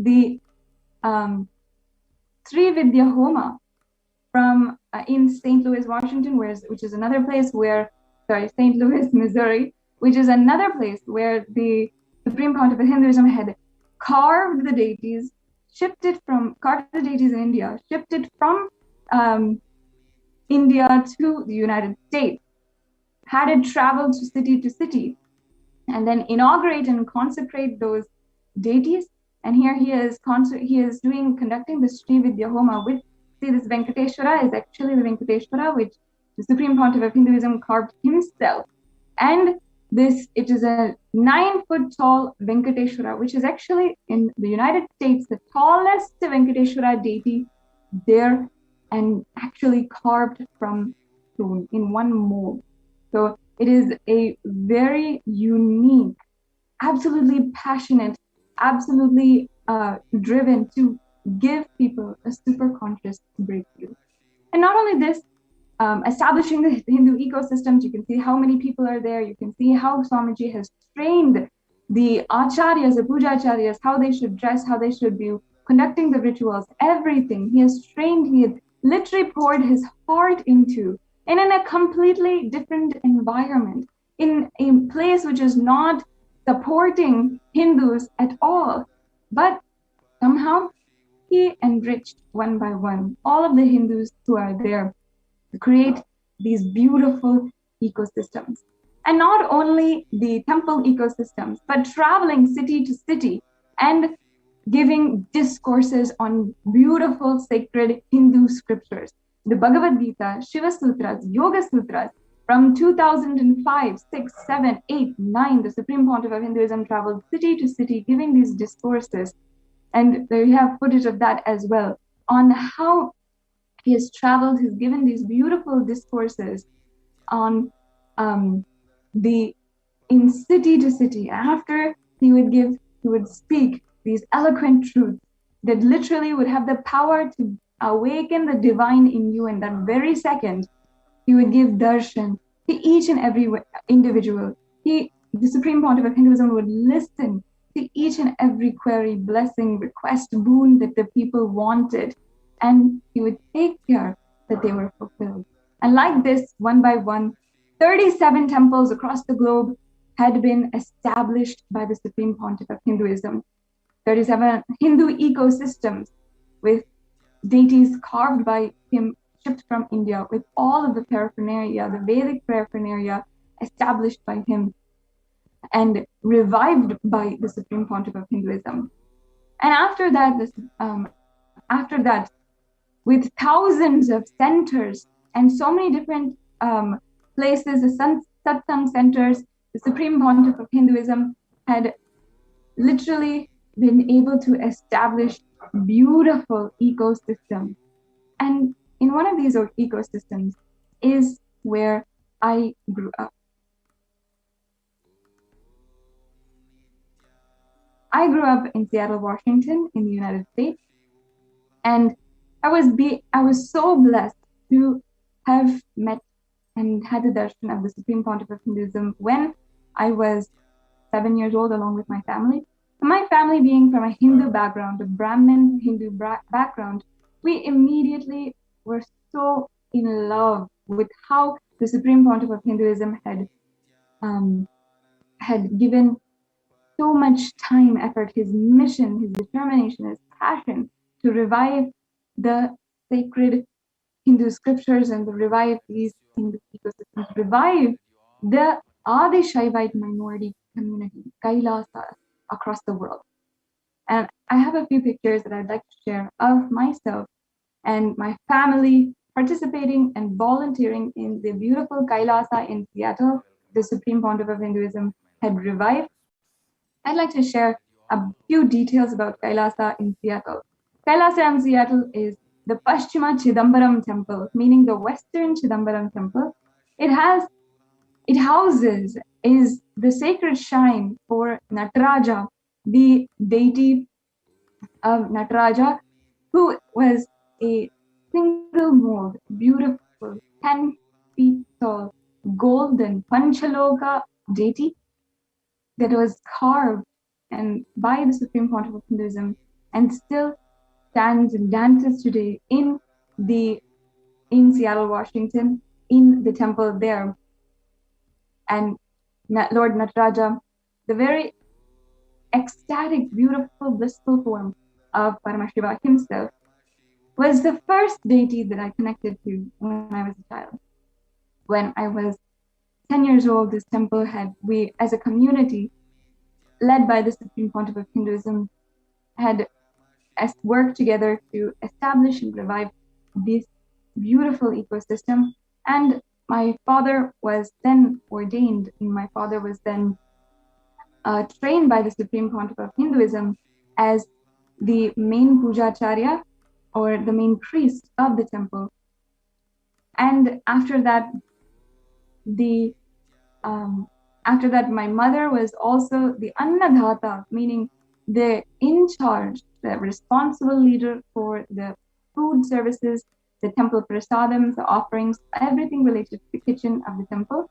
the Srividyahoma from in St. Louis, Washington, which is another place where, St. Louis, Missouri, which is another place where the Supreme Pontiff of Hinduism had carved the deities, carved the deities in India, shipped it from India to the United States, had it travel to city, and then inaugurate and consecrate those deities. And here he is conducting the Sri Vidyahoma with, see, this Venkateshwara is actually the Venkateshwara which the Supreme Pontiff of Hinduism carved himself. And it is a 9-foot tall Venkateshwara, which is actually in the United States the tallest Venkateshwara deity there, and actually carved from stone in one mold. So it is a very unique, absolutely passionate, absolutely driven to give people a super conscious breakthrough. And not only this, establishing the Hindu ecosystems, you can see how many people are there. You can see how Swamiji has trained the acharyas, the puja acharyas, how they should dress, how they should be conducting the rituals, everything. He has trained, he had literally poured his heart into, and in a completely different environment, in a place which is not supporting Hindus at all. But somehow he enriched one by one all of the Hindus who are there to create these beautiful ecosystems. And not only the temple ecosystems, but traveling city to city and giving discourses on beautiful sacred Hindu scriptures. The Bhagavad Gita, Shiva Sutras, Yoga Sutras. From 2005, 6, 7, 8, 9, the Supreme Pontiff of Hinduism traveled city to city giving these discourses. And there you have footage of that as well, on how he has traveled, he's given these beautiful discourses on in city to city. After he would speak these eloquent truths that literally would have the power to awaken the divine in you in that very second. He would give darshan to each and every individual. The Supreme Pontiff of Hinduism would listen to each and every query, blessing, request, boon that the people wanted, and he would take care that they were fulfilled. And like this, one by one, 37 temples across the globe had been established by the Supreme Pontiff of Hinduism. 37 Hindu ecosystems with deities carved by him, shipped from India, with all of the paraphernalia, the Vedic paraphernalia established by him and revived by the Supreme Pontiff of Hinduism. And after that, with thousands of centers and so many different places, the satsang centers, the Supreme Pontiff of Hinduism had literally been able to establish beautiful ecosystems. And in one of these ecosystems is where I grew up. I grew up in Seattle, Washington, in the United States, and I was so blessed to have met and had the darshan of the Supreme Pontiff of Hinduism when I was 7 years old, along with my family. And my family being from a Hindu background, a Brahmin Hindu background, we immediately were so in love with how the Supreme Pontiff of Hinduism had given so much time, effort, his mission, his determination, his passion to revive the sacred Hindu scriptures and to revive these Hindu ecosystems, revive the Adi Shaivite minority community, Kailasa, across the world. And I have a few pictures that I'd like to share of myself and my family participating and volunteering in the beautiful Kailasa in Seattle, the Supreme Pontiff of Hinduism had revived. I'd like to share a few details about Kailasa in Seattle. Kailasa in Seattle is the Paschima Chidambaram temple, meaning the Western Chidambaram temple. It houses is the sacred shrine for Nataraja, the deity of Nataraja, who was a single mold, beautiful, 10 feet tall, golden Panchaloka deity that was carved and by the Supreme Pontiff of Hinduism and still stands and dances today in Seattle, Washington, in the temple there. And Lord Nataraja, the very ecstatic, beautiful, blissful form of Paramashiva himself, was the first deity that I connected to when I was a child. When I was 10 years old, this temple we as a community, led by the Supreme Pontiff of Hinduism, had worked together to establish and revive this beautiful ecosystem. And my father was then ordained, and my father was then trained by the Supreme Pontiff of Hinduism as the main Pujacharya, or the main priest of the temple. And after that, my mother was also the Annadhata, meaning the in charge, the responsible leader for the food services, the temple prasadams, the offerings, everything related to the kitchen of the temple.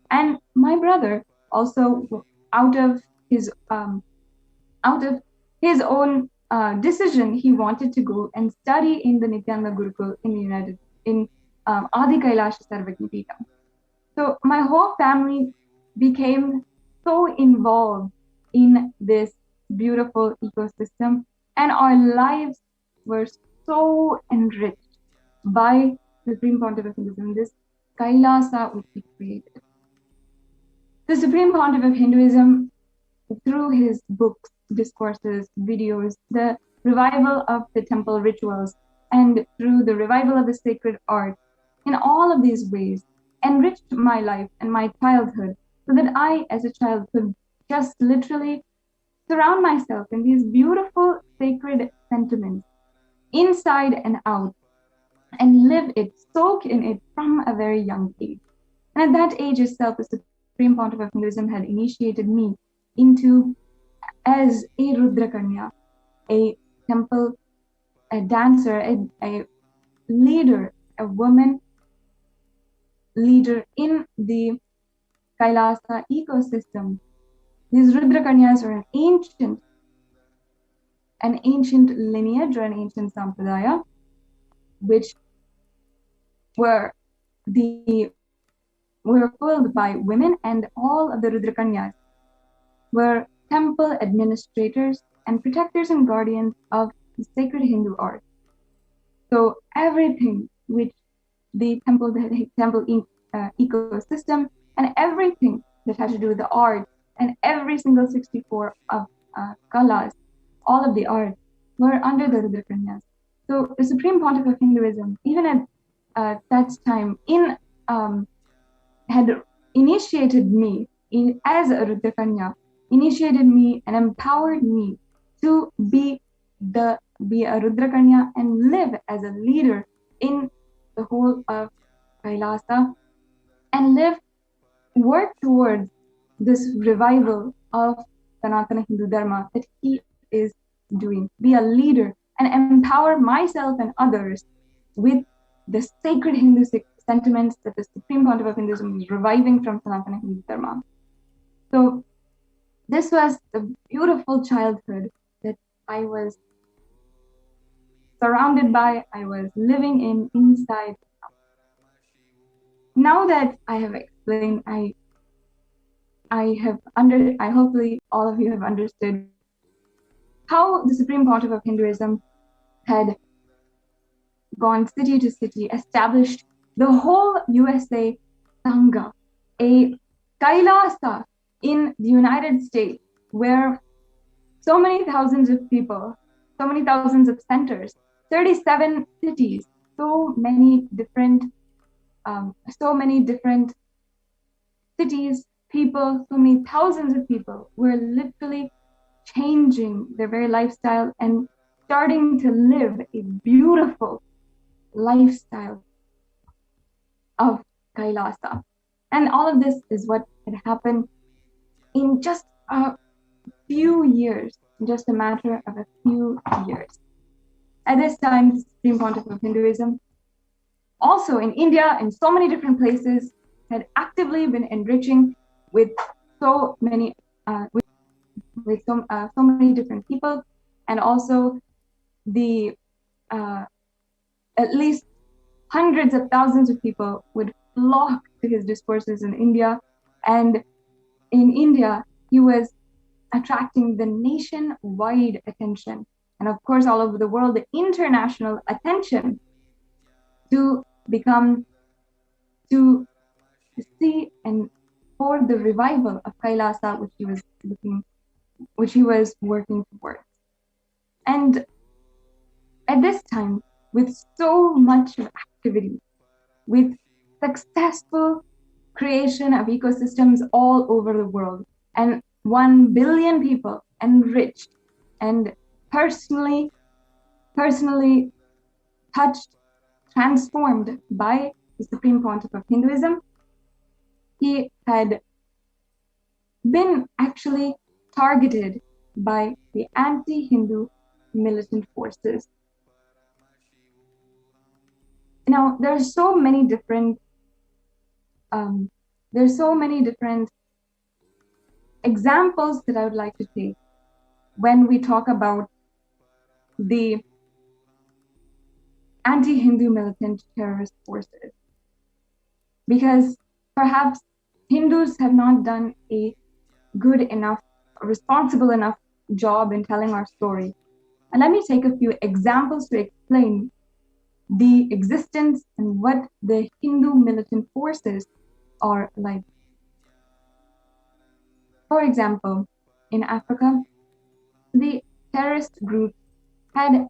And my brother also, out of his own decision, he wanted to go and study in the Nithyananda Gurukul in Adi Kailasa Sarvajnapeetam. So my whole family became so involved in this beautiful ecosystem, and our lives were so enriched by the Supreme Pontiff of Hinduism, this Kailasa which he created. The Supreme Pontiff of Hinduism, through his books, discourses, videos, the revival of the temple rituals, and through the revival of the sacred art, in all of these ways, enriched my life and my childhood, so that I, as a child, could just literally surround myself in these beautiful sacred sentiments, inside and out, and live it, soak in it from a very young age. And at that age itself, the Supreme Pontiff of Hinduism had initiated me into as a Rudra Kanya, a temple, a dancer, a leader, a woman leader in the Kailasa ecosystem. These Rudra Kanyas are an ancient lineage or an ancient sampradaya, which were filled by women, and all of the Rudra Kanyas were temple administrators and protectors and guardians of the sacred Hindu art. So everything which the temple ecosystem, and everything that had to do with the art, and every single 64 of kalas, all of the art, were under the Rudra Kanyas. So the Supreme Pontiff of Hinduism, even at that time, had initiated me as a Rudra Kanya, initiated me and empowered me to be a Rudra Kanya and live as a leader in the whole of Kailasa, and work towards this revival of Sanatana Hindu Dharma that he is doing. Be a leader and empower myself and others with the sacred Hindu sentiments that the Supreme Pontiff of Hinduism is reviving from Sanatana Hindu Dharma. So this was the beautiful childhood that I was surrounded by, I was living inside. Now that I have explained, hopefully all of you have understood how the Supreme Pontiff of Hinduism had gone city to city, established the whole USA Sangha, a Kailasa in the United States, where so many thousands of people, so many thousands of centers, 37 cities, so many different cities, people, so many thousands of people were literally changing their very lifestyle and starting to live a beautiful lifestyle of Kailasa. And all of this is what had happened in just a few years, just a matter of a few years. At this time, the Supreme Pontiff of Hinduism, also in India and so many different places, had actively been enriching with so many different people, and also the at least hundreds of thousands of people would flock to his discourses in India. And in India, he was attracting the nationwide attention, and of course, all over the world, the international attention to see and for the revival of Kailasa, which he was working towards. And at this time, with so much activity, with successful creation of ecosystems all over the world, and 1 billion people enriched and personally touched, transformed by the Supreme Pontiff of Hinduism, he had been actually targeted by the anti-Hindu militant forces. Now, there's so many different examples that I would like to take when we talk about the anti-Hindu militant terrorist forces, because perhaps Hindus have not done a good enough, responsible enough job in telling our story. And let me take a few examples to explain the existence and what the Hindu militant forces are like. For example, in Africa, the terrorist group had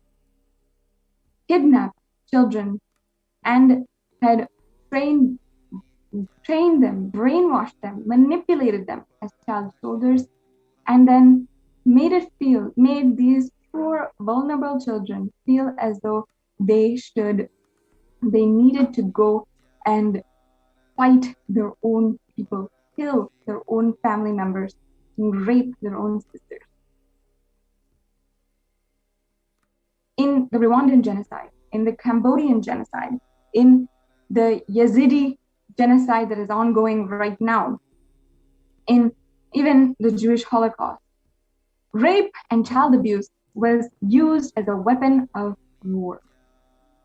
kidnapped children and had trained them, brainwashed them, manipulated them as child soldiers, and then made these poor, vulnerable children feel as though they needed to go and fight their own people, kill their own family members, and rape their own sisters. In the Rwandan genocide, in the Cambodian genocide, in the Yazidi genocide that is ongoing right now, in even the Jewish Holocaust, rape and child abuse was used as a weapon of war.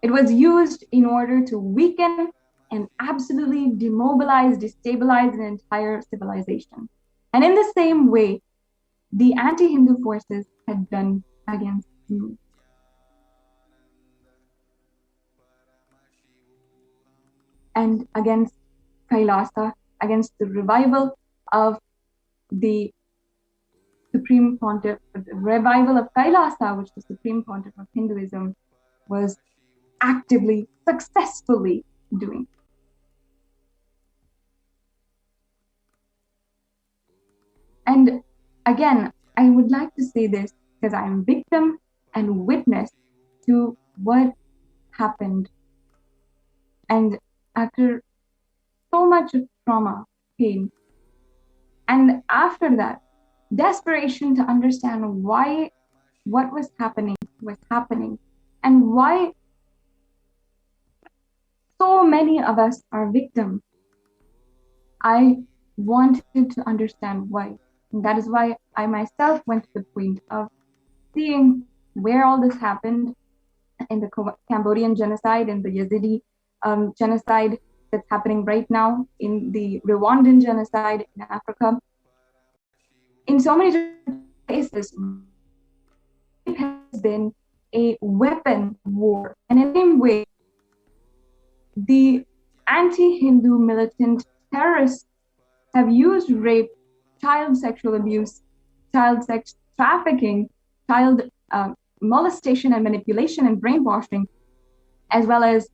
It was used in order to weaken and absolutely demobilize, destabilize an entire civilization. And in the same way, the anti-Hindu forces had done against Hindus. And against Kailasa, against the revival of the Supreme Pontiff, the revival of Kailasa, which the Supreme Pontiff of Hinduism was actively, successfully doing. And again, I would like to say this because I am victim and witness to what happened. And after so much of trauma, pain, and after that, desperation to understand why what was happening, and why so many of us are victims. I wanted to understand why. And that is why I myself went to the point of seeing where all this happened in the Cambodian genocide, in the Yazidi genocide that's happening right now, in the Rwandan genocide in Africa. In so many different places, it has been a weapon war. And in the same way, the anti-Hindu militant terrorists have used rape, child sexual abuse, child sex trafficking, child molestation and manipulation and brainwashing, as well as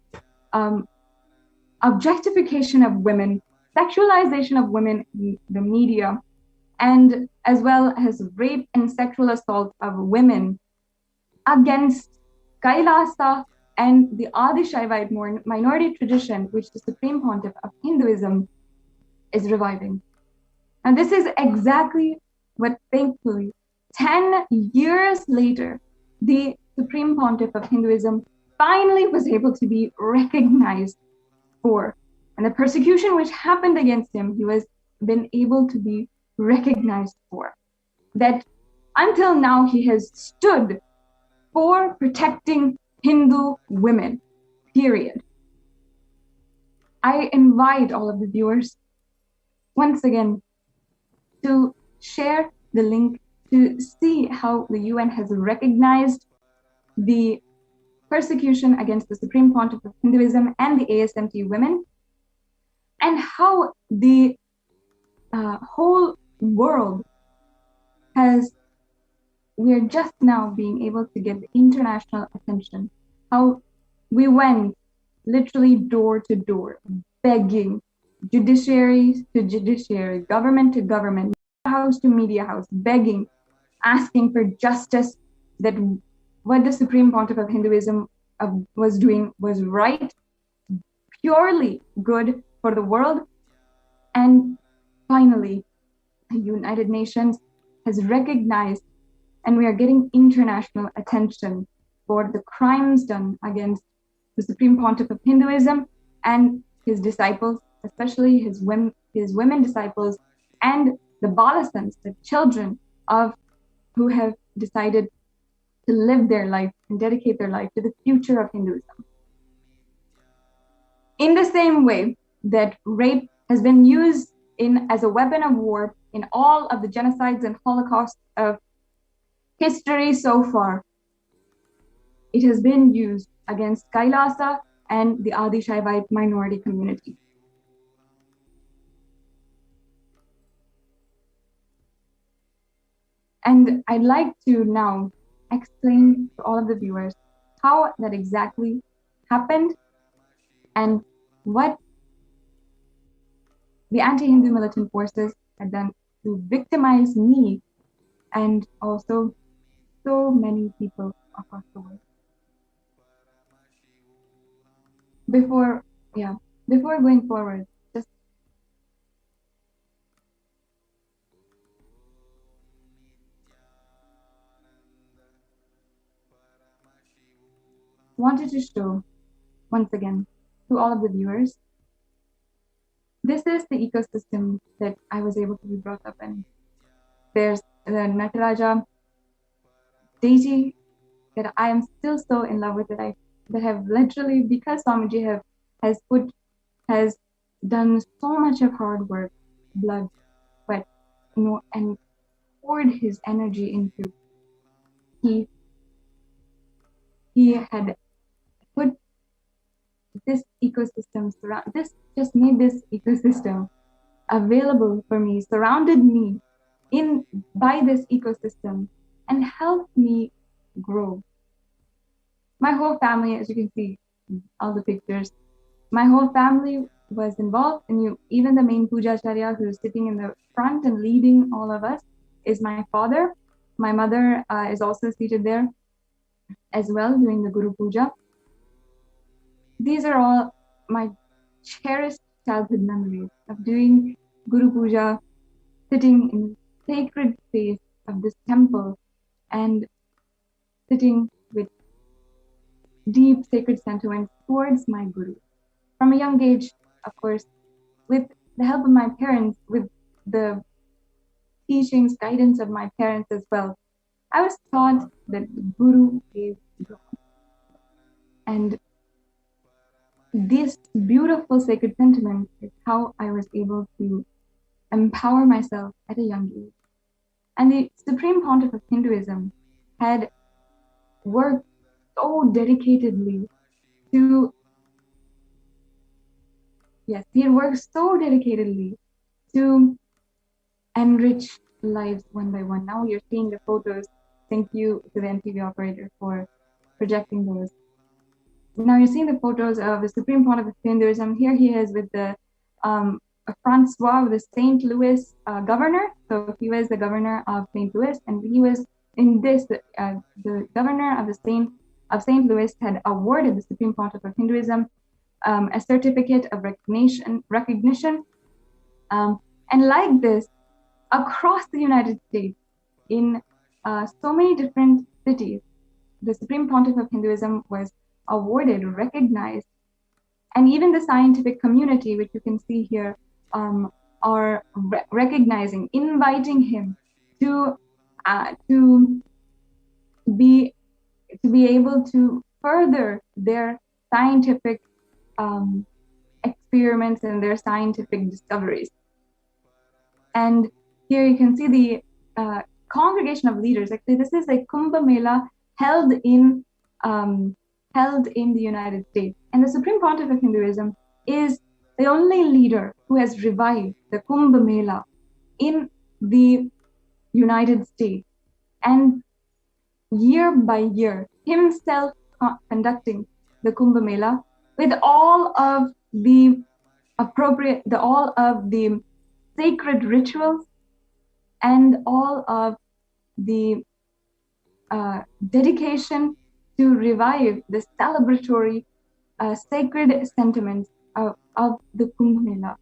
objectification of women, sexualization of women in the media, and as well as rape and sexual assault of women against Kailasa and the Adi Shaivite minority tradition, which the Supreme Pontiff of Hinduism is reviving. And this is exactly what, thankfully, 10 years later, the Supreme Pontiff of Hinduism finally was able to be recognized for. And the persecution which happened against him, he was been able to be recognized for. That Until now, he has stood for protecting Hindu women, period. I invite all of the viewers once again to share the link to see how the UN has recognized the persecution against the Supreme Pontiff of Hinduism and the ASMT women, and how the whole world we're just now being able to get the international attention. How we went literally door to door, begging, judiciary to judiciary, government to government, house to media house, begging, asking for justice, that what the Supreme Pontiff of Hinduism was doing was right, purely good for the world. And finally, the United Nations has recognized, and we are getting international attention for the crimes done against the Supreme Pontiff of Hinduism and his disciples, especially his women disciples, and the Balasans, the children of who have decided to live their life and dedicate their life to the future of Hinduism. In the same way that rape has been used as a weapon of war in all of the genocides and holocausts of history so far, it has been used against Kailasa and the Adi Shaivite minority community. And I'd like to now explain to all of the viewers how that exactly happened and what the anti-Hindu militant forces had done to victimize me and also so many people across the world. Before going forward, just wanted to show once again to all of the viewers, this is the ecosystem that I was able to be brought up in. There's the Nataraja deity that I am still so in love with, that have literally, because Swamiji has done so much of hard work, blood, sweat, and poured his energy into. He had put this ecosystem just made this ecosystem available for me, surrounded me by this ecosystem, and helped me grow. My whole family, as you can see, all the pictures, my whole family was involved, and even the main Pujacharya, who's sitting in the front and leading all of us, is my father. My mother is also seated there as well, doing the Guru Puja. These are all my cherished childhood memories of doing Guru Puja, sitting in the sacred space of this temple and sitting with deep sacred sentiments towards my Guru. From a young age, of course, with the help of my parents, with the teachings, guidance of my parents as well, I was taught that the Guru is God. And this beautiful sacred sentiment is how I was able to empower myself at a young age. And the Supreme Pontiff of Hinduism had worked so dedicatedly to enrich lives one by one. Now you're seeing the photos. Thank you to the NTV operator for projecting those. Now you're seeing the photos of the Supreme Pontiff of Hinduism. Here he is with the Francois, the St. Louis governor. So he was the governor of St. Louis, and he was in this. The governor of St. Louis had awarded the Supreme Pontiff of Hinduism a certificate of recognition, and like this, across the United States, in so many different cities, the Supreme Pontiff of Hinduism was awarded, recognized, and even the scientific community, which you can see here, are recognizing, inviting him to to be able to further their scientific experiments and their scientific discoveries. And here you can see the congregation of leaders. Actually, this is a Kumbh Mela held in the United States. And the Supreme Pontiff of Hinduism is the only leader who has revived the Kumbh Mela in the United States. And year by year, himself conducting the Kumbh Mela with all of the sacred rituals and all of the dedication to revive the celebratory sacred sentiments of the Kumbh Mela.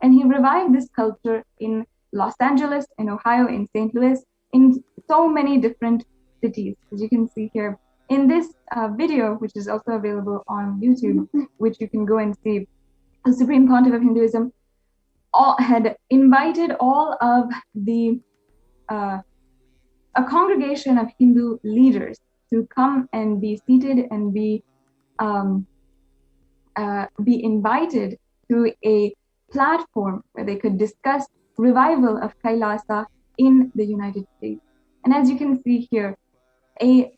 And he revived this culture in Los Angeles, in Ohio, in St. Louis, in so many different cities, as you can see here. In this video, which is also available on YouTube, which you can go and see, the Supreme Pontiff of Hinduism had invited all of the a congregation of Hindu leaders to come and be seated and be invited to a platform where they could discuss revival of Kailasa in the United States. And as you can see here, a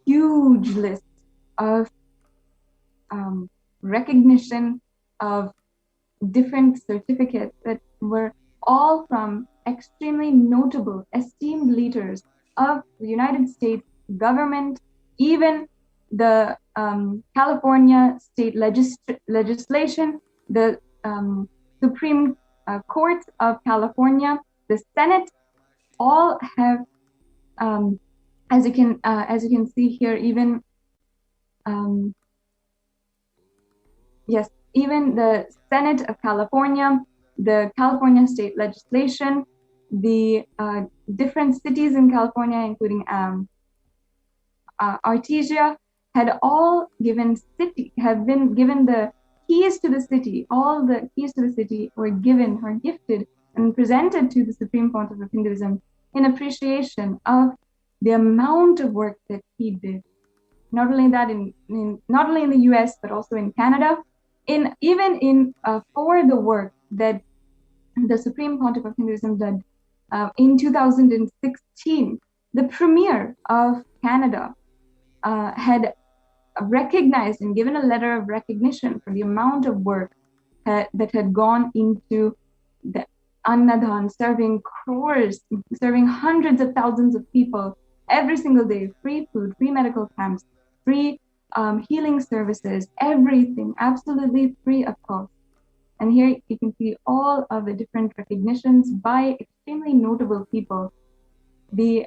huge list of recognition of different certificates that were all from extremely notable, esteemed leaders of the United States government, even the California state legislation, the Supreme Court of California, the Senate, all have, as you can see here, even yes, even the Senate of California, the California state legislation, the different cities in California, including Artesia, had been given the keys to the city. All the keys to the city were gifted and presented to the Supreme Pontiff of Hinduism in appreciation of the amount of work that he did. Not only that, not only in the US, but also in Canada, for the work that the Supreme Pontiff of Hinduism did in 2016, the Premier of Canada had recognized and given a letter of recognition for the amount of work that had gone into the Annadan, serving hundreds of thousands of people every single day, free food, free medical camps, free healing services, everything, absolutely free of cost. And here you can see all of the different recognitions by extremely notable people. The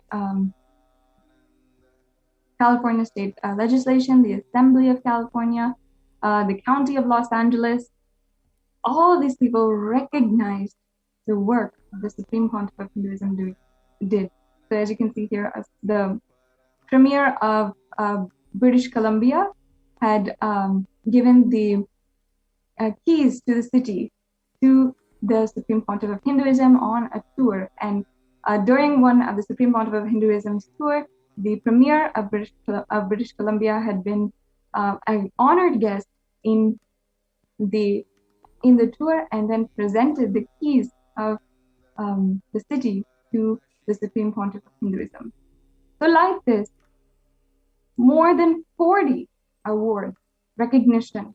California state legislation, the Assembly of California, the County of Los Angeles, all these people recognized the work the Supreme Pontiff of Hinduism did. So as you can see here, the Premier of British Columbia had given the keys to the city to the Supreme Pontiff of Hinduism on a tour. And during one of the Supreme Pontiff of Hinduism's tour, the Premier of British Columbia had been an honored guest in the tour, and then presented the keys of the city to the Supreme Pontiff of Hinduism. So like this, more than 40 awards, recognition,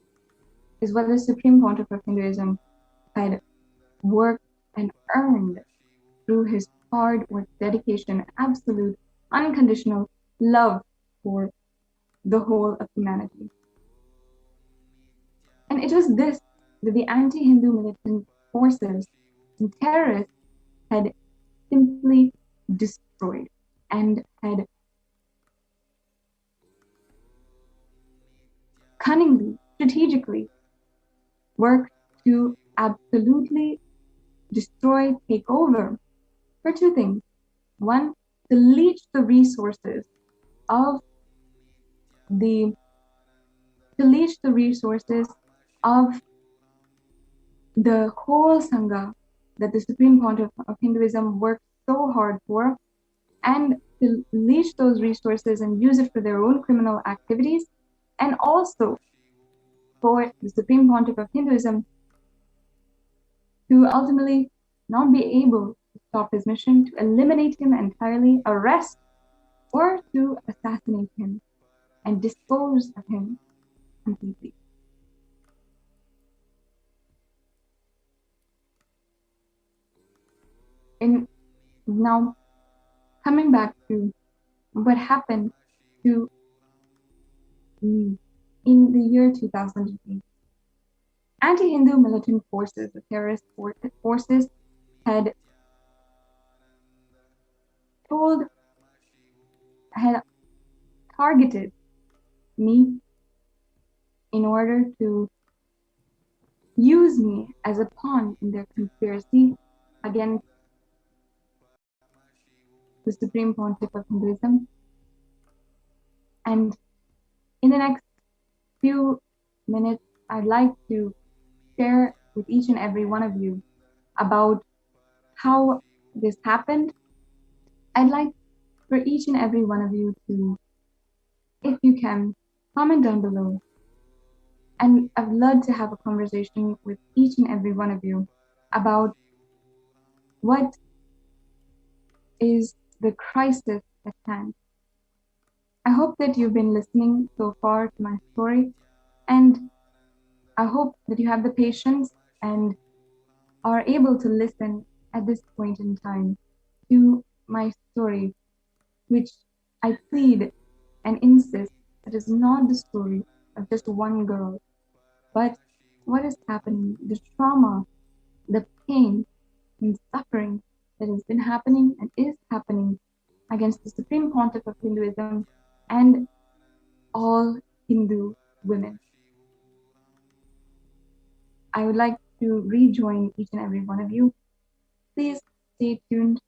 is what the Supreme Pontiff of Hinduism had worked and earned through his hard work, dedication, absolute, unconditional love for the whole of humanity. And it was this that the anti-Hindu militant forces and terrorists had simply destroyed and had cunningly, strategically worked to absolutely destroy, take over for two things. One, to leech the resources of the whole Sangha that the Supreme Pontiff of Hinduism worked so hard for, and to leash those resources and use it for their own criminal activities, and also for the Supreme Pontiff of Hinduism to ultimately not be able to stop his mission, to eliminate him entirely, arrest, or to assassinate him and dispose of him completely. And now, coming back to what happened to me in the year 2008. Anti-Hindu militant forces, the terrorist forces, had targeted me in order to use me as a pawn in their conspiracy against the Supreme Pontiff of Hinduism. And in the next few minutes, I'd like to share with each and every one of you about how this happened. I'd like for each and every one of you to, if you can, comment down below. And I'd love to have a conversation with each and every one of you about what is the crisis at hand. I hope that you've been listening so far to my story, and I hope that you have the patience and are able to listen at this point in time to my story, which I plead and insist that is not the story of just one girl, but what is happening, the trauma, the pain and suffering that has been happening and is happening against the Supreme Pontiff of Hinduism and all Hindu women. I would like to rejoin each and every one of you. Please stay tuned.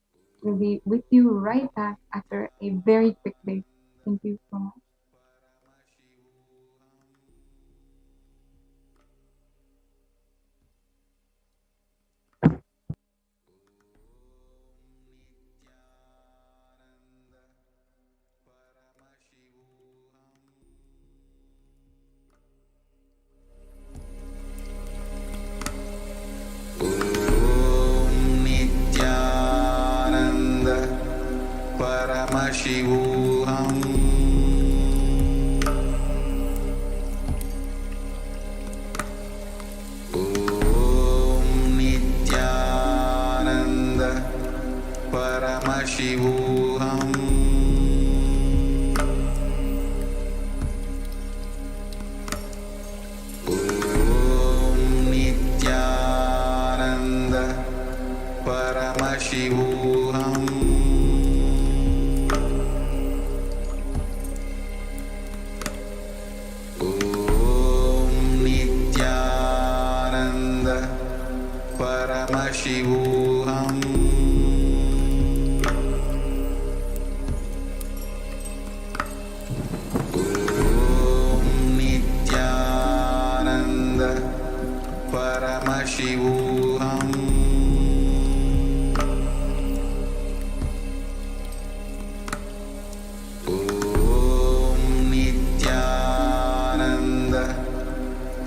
We'll be with you right back after a very quick break. Thank you so much. Paramashivoham. Om Nithyananda Paramashivoham. Om Nithyananda Paramashivoham. Paramashivoham. Om Nithyananda Paramashivoham. Om Nithyananda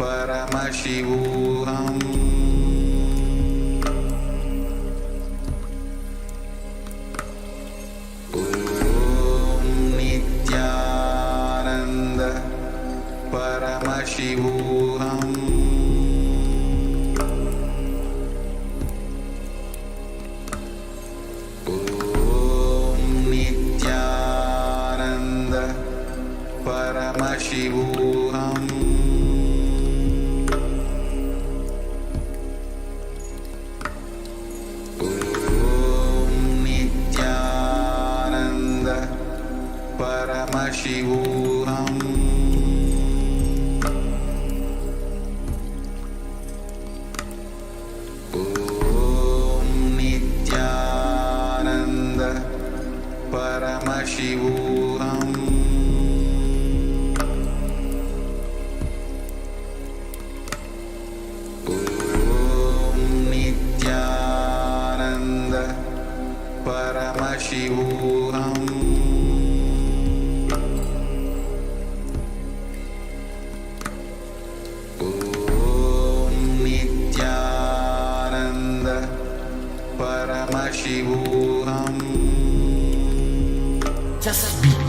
Paramashivoham. Paramashivoham. Om Nithyananda Paramashivoham. Om Nithyananda Paramashivoham. Paramashivoham.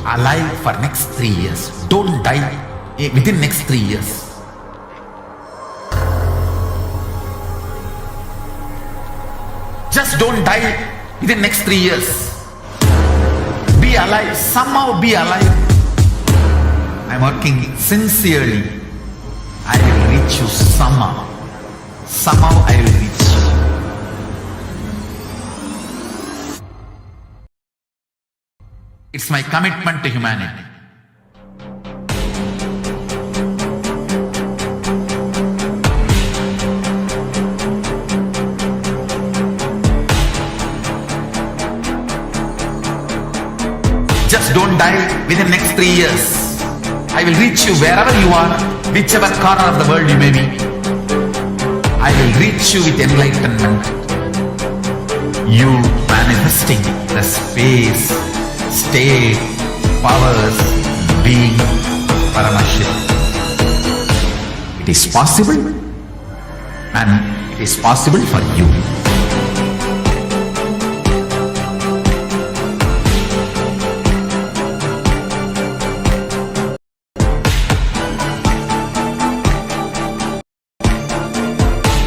alive for next 3 years. Don't die within next 3 years. Just don't die within next 3 years. Be alive, somehow be alive. I'm working sincerely. I will reach you somehow. Somehow I will reach you. It's my commitment to humanity. Just don't die within next 3 years. I will reach you wherever you are, whichever corner of the world you may be. I will reach you with enlightenment. You manifesting the space, state, powers, being Paramashivoham. It is possible, and it is possible for you.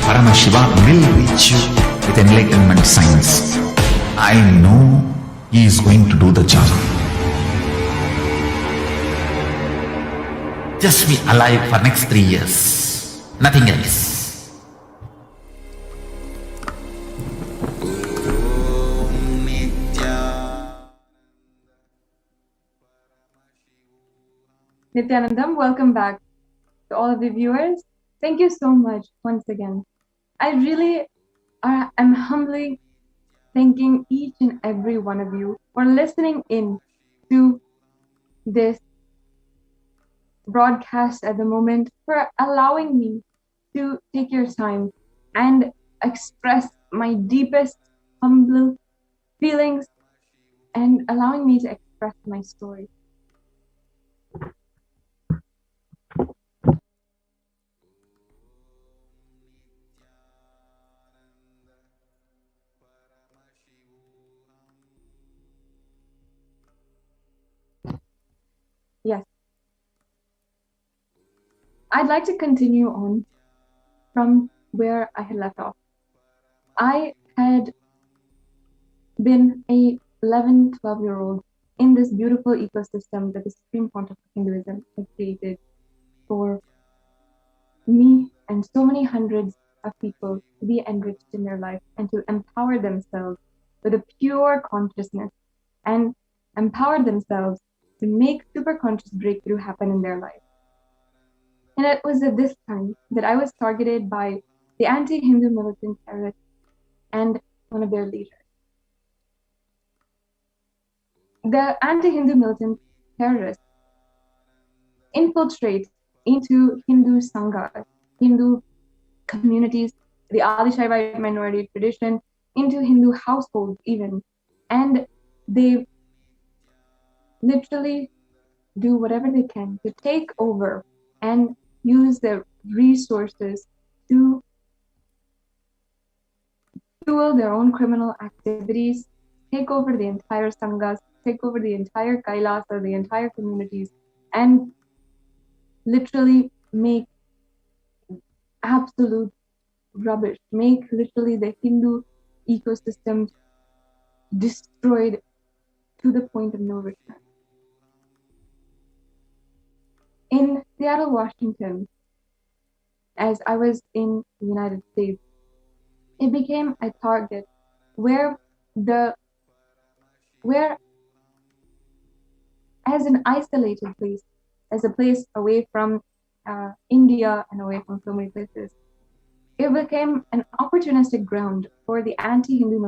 Paramashivoham will reach you with enlightenment science. I know he is going to do the job. Just be alive for next 3 years. Nothing else. Nithyanandam, welcome back to all of the viewers. Thank you so much once again. I really am humbly thanking each and every one of you for listening in to this broadcast at the moment, for allowing me to take your time and express my deepest humble feelings and allowing me to express my story. Yes. I'd like to continue on from where I had left off. I had been a 11, 12-year-old in this beautiful ecosystem that the Supreme Pontiff of Hinduism had created for me and so many hundreds of people to be enriched in their life and to empower themselves with a pure consciousness and empower themselves to make superconscious breakthrough happen in their life. And it was at this time that I was targeted by the anti-Hindu militant terrorists and one of their leaders. The anti-Hindu militant terrorists infiltrate into Hindu sanghas, Hindu communities, the Adi Shaivite minority tradition, into Hindu households even, and they literally do whatever they can to take over and use their resources to fuel their own criminal activities, take over the entire sanghas, take over the entire Kailasa, the entire communities, and literally make absolute rubbish, make literally the Hindu ecosystem destroyed to the point of no return. In Seattle, Washington, as I was in the United States, it became a target where as an isolated place, as a place away from India and away from so many places, it became an opportunistic ground for the anti-Hindu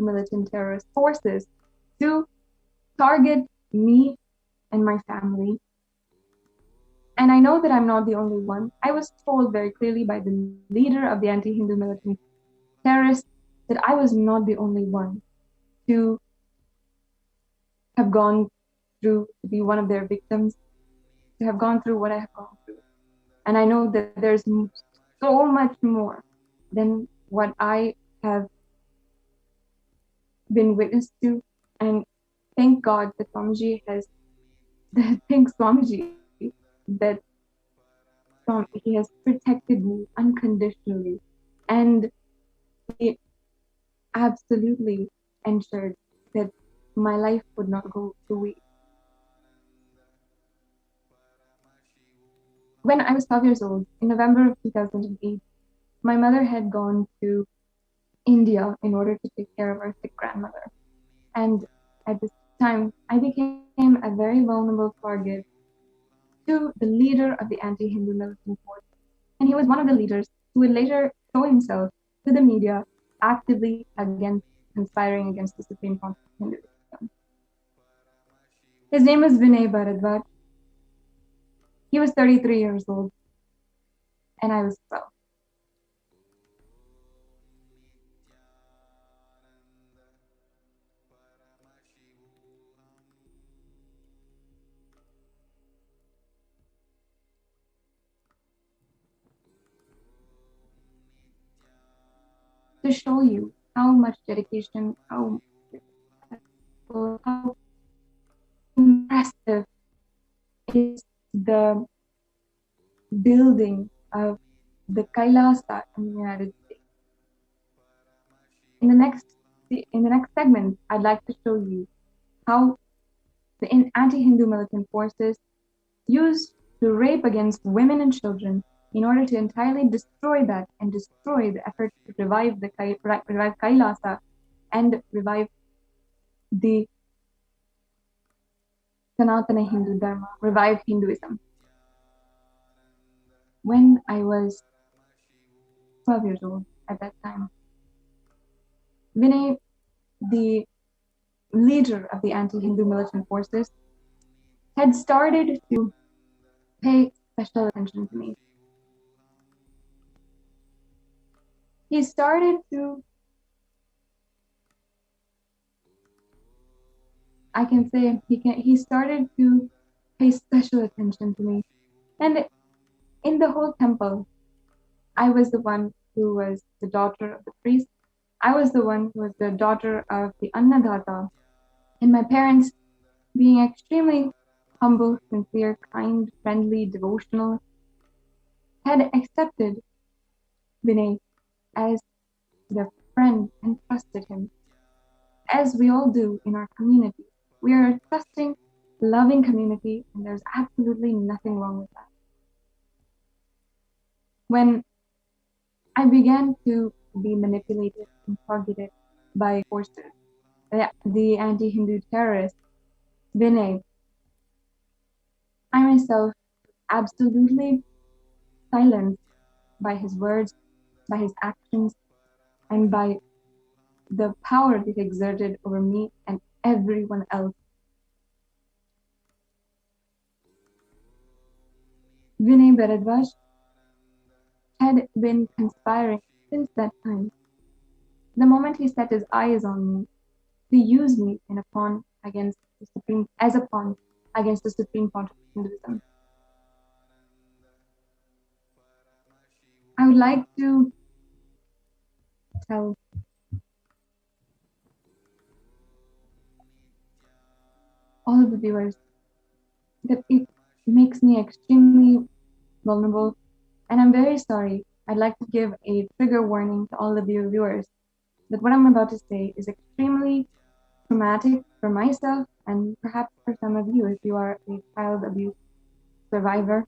militant terrorist forces to target me and my family. And I know that I'm not the only one. I was told very clearly by the leader of the anti-Hindu militant terrorists that I was not the only one to have gone through, to be one of their victims, to have gone through what I have gone through. And I know that there's so much more than what I have been witness to and thank God that Swamiji has, thank Swamiji that he has protected me unconditionally, and he absolutely ensured that my life would not go to waste. When I was 12 years old, in November of 2008, my mother had gone to India in order to take care of our sick grandmother. And at this time, I became a very vulnerable target to the leader of the anti-Hindu militant force. And he was one of the leaders who would later show himself to the media actively against conspiring against the Supreme Council of Hinduism. His name was Vinay Bharadwaj. He was 33 years old, and I was 12. To show you how much dedication, how impressive is the building of the Kailasa in the United States. In the next segment, I'd like to show you how the anti-Hindu militant forces used to rape against women and children in order to entirely destroy that and destroy the effort to revive Kailasa and revive the Sanatana Hindu Dharma, revive Hinduism. When I was 12 years old at that time, Vinay, the leader of the anti-Hindu militant forces, had started to pay special attention to me. He started to, I can say, he started to pay special attention to me. And in the whole temple, I was the one who was the daughter of the priest. I was the one who was the daughter of the Annadata. And my parents, being extremely humble, sincere, kind, friendly, devotional, had accepted Vinay as their friend and trusted him, as we all do in our community. We are a trusting, loving community, and there's absolutely nothing wrong with that. When I began to be manipulated and targeted by forces, the anti-Hindu terrorists, Vinay, I myself absolutely silenced by his words, by his actions, and by the power that he exerted over me and everyone else. Vinay Bharadwaj had been conspiring since that time. The moment he set his eyes on me, to use me in a pawn against the Supreme, as a pawn against the Supreme Court of Hinduism. I would like to tell all of the viewers that it makes me extremely vulnerable, and I'm very sorry. I'd like to give a trigger warning to all of you viewers that what I'm about to say is extremely traumatic for myself and perhaps for some of you if you are a child abuse survivor,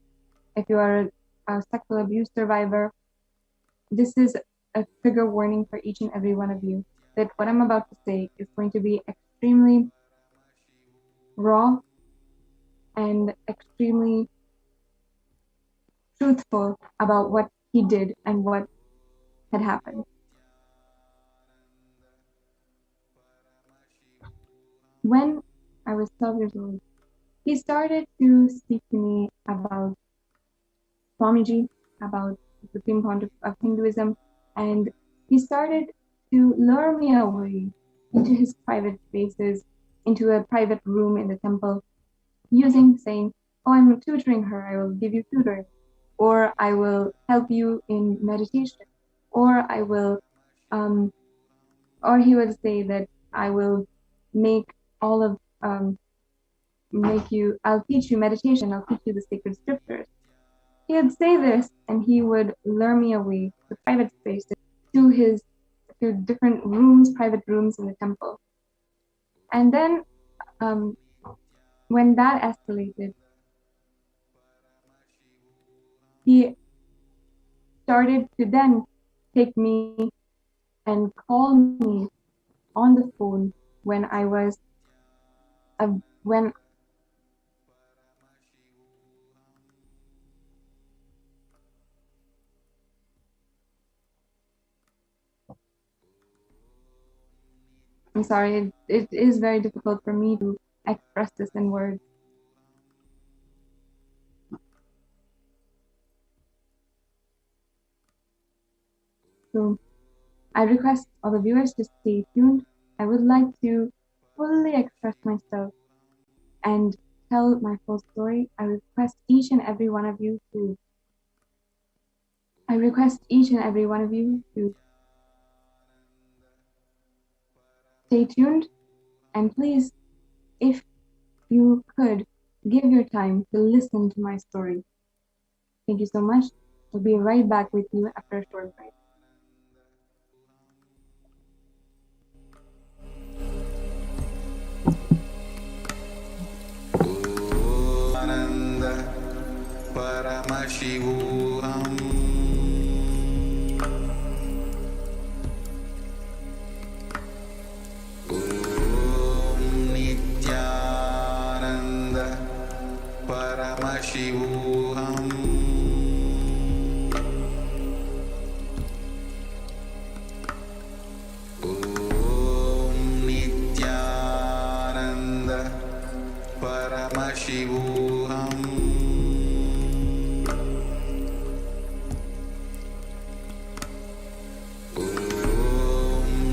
if you are a sexual abuse survivor. This is a trigger warning for each and every one of you that what I'm about to say is going to be extremely raw and extremely truthful about what he did and what had happened. When I was 12 years old, he started to speak to me about Swamiji, about the Supreme Pontiff of Hinduism, and he started to lure me away into his private spaces, into a private room in the temple, saying, oh, I'm tutoring her, I will give you tutoring, or I will help you in meditation, or I will, or he would say that I will make all of I'll teach you meditation, I'll teach you the sacred scriptures. He would say this, and he would lure me away to private spaces, to different rooms, private rooms in the temple. And then when that escalated, he started to then take me and call me on the phone when I was when I'm sorry, it is very difficult for me to express this in words. So I request all the viewers to stay tuned. I would like to fully express myself and tell my full story. I request each and every one of you to stay tuned, and please, if you could, give your time to listen to my story. Thank you so much. I'll be right back with you after a short break. Ananda Paramashivoham. Nithyananda Paramashivoham. Nithyananda Paramashivoham.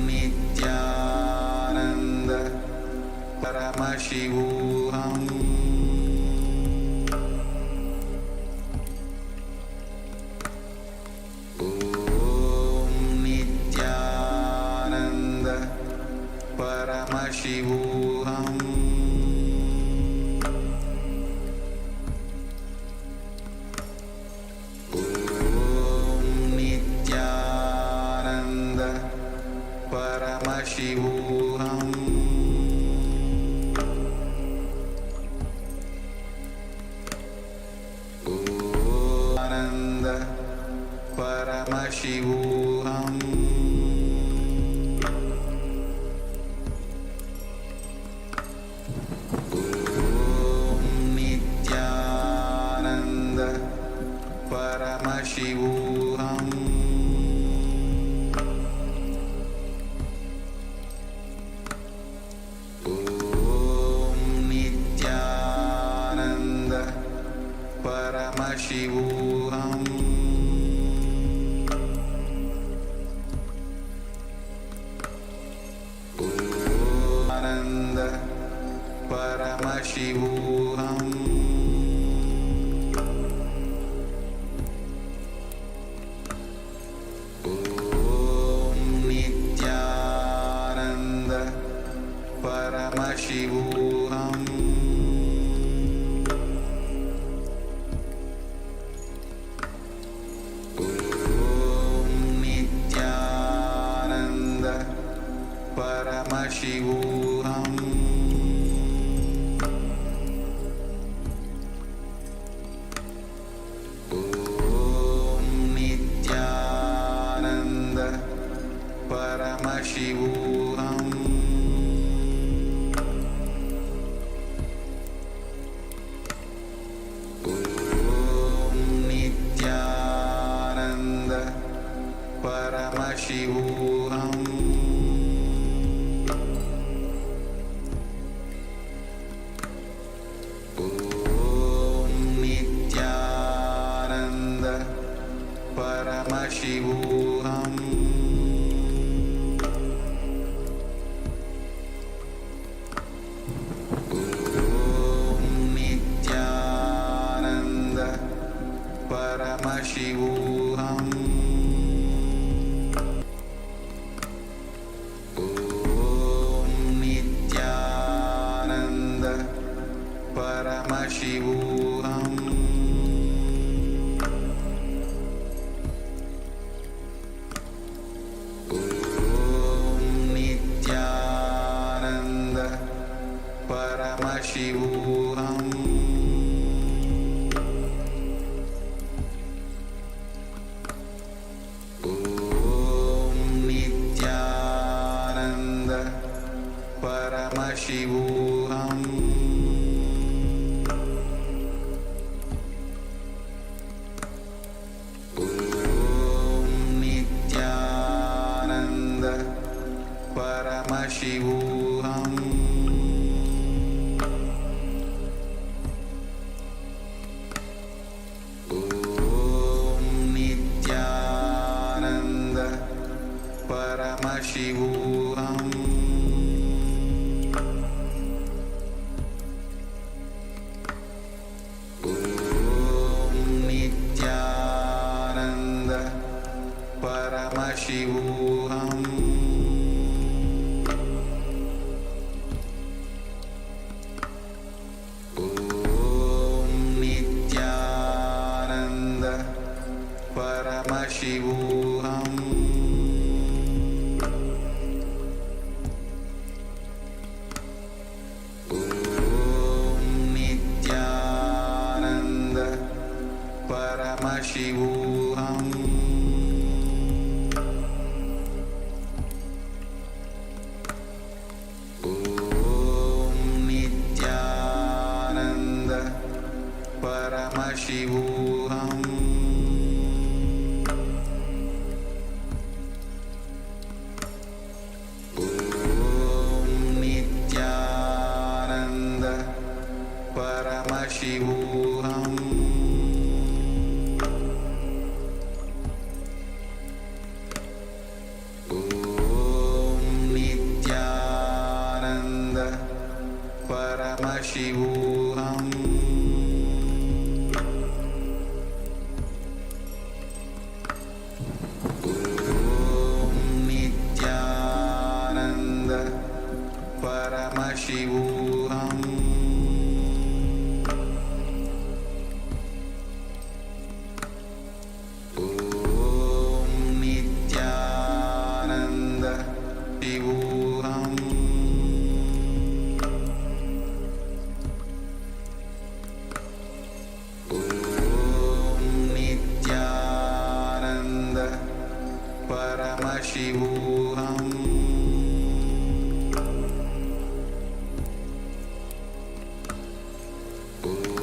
Nithyananda Paramashivoham. Nithyananda Paramashivoham. Nithyananda Paramashivoham. Ananda Paramashivoham. Nithyananda Paramashivoham. Nithyananda Paramashivoham. Ananda Paramashivoham. Nithyananda Paramashivoham. Nithyananda Paramashivoham. Nithyananda Paramashivoham. Nithyananda Paramashivoham. Nithyananda Paramashivoham. Nithyananda Paramashivoham. Nithyananda Paramashivoham. Om Nithyananda Paramashivoham. Om Nithyananda Paramashivoham. Om Nithyananda Paramashivoham. Om Nithyananda Paramashivoham. Om Nithyananda Paramashivoham. Om Nithyananda Paramashivoham. Om Nithyananda Paramashivoham. Om Nithyananda Paramashivoham. Om Nithyananda Paramashivoham. Om Nithyananda Paramashivoham. Om Nithyananda Paramashivoham. Om Nithyananda Shivoham. Om Nithyananda Paramashivoham.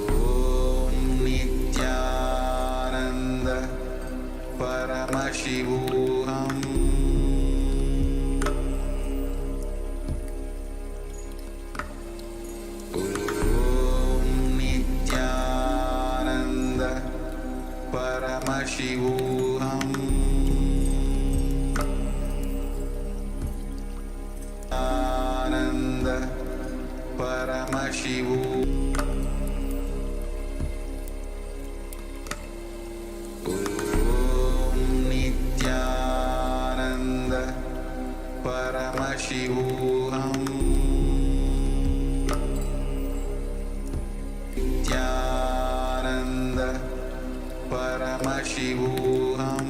Om Nithyananda Paramashivoham. Om Nithyananda Paramashivoham. Ananda Paramashivoham. Om Nithyananda Paramashivoham. Nithyananda Paramashivoham.